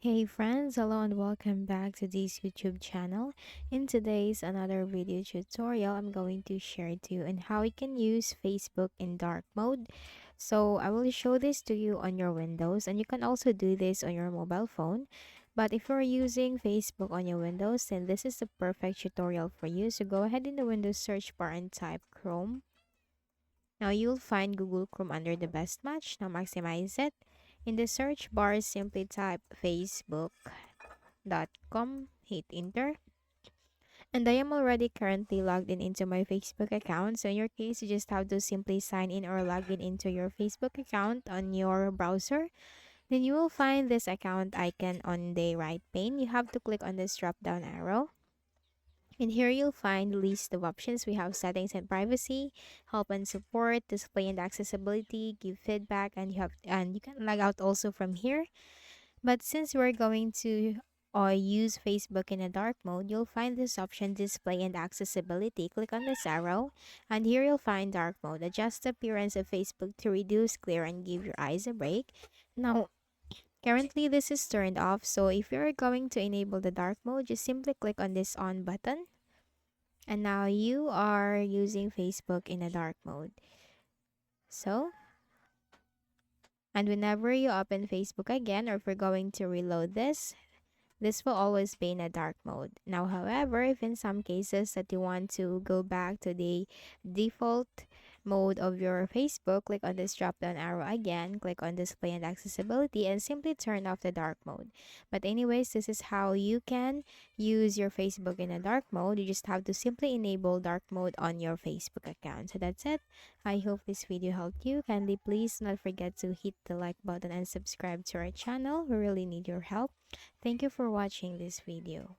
Hey friends, hello and welcome back to this YouTube channel. In today's another video tutorial, I'm going to share to you on how you can use Facebook in dark mode. So I will show this to you on your Windows, and you can also do this on your mobile phone. But if you're using Facebook on your Windows, then this is the perfect tutorial for you. So go ahead in the Windows search bar and type Chrome. Now you'll find Google Chrome under the best match. Now maximize it. In the search bar, simply type facebook.com, hit enter. And I am already currently logged in into my Facebook account. So in your case, you just have to simply sign in or log in into your Facebook account on your browser. Then you will find this account icon on the right pane. You have to click on this drop down arrow. And here you'll find a list of options. We have settings and privacy, help and support, display and accessibility, give feedback, and you can log out also from here. But since we're going to use Facebook in a dark mode, you'll find this option, display and accessibility. Click on this arrow, and here you'll find dark mode. Adjust the appearance of Facebook to reduce glare and give your eyes a break. Now, currently this is turned off, so if you're going to enable the dark mode, just simply click on this on button. And now you are using Facebook in a dark mode. So, and whenever you open Facebook again, or if we're going to reload this will always be in a dark mode. Now, however, if in some cases that you want to go back to the default mode of your Facebook, click on this drop down arrow again, click on display and accessibility, and simply turn off the dark mode. But anyways, this is how you can use your Facebook in a dark mode. You just have to simply enable dark mode on your Facebook account. So that's it. I hope this video helped you. Kindly please not forget to hit the like button and subscribe to our channel. We really need your help. Thank you for watching this video.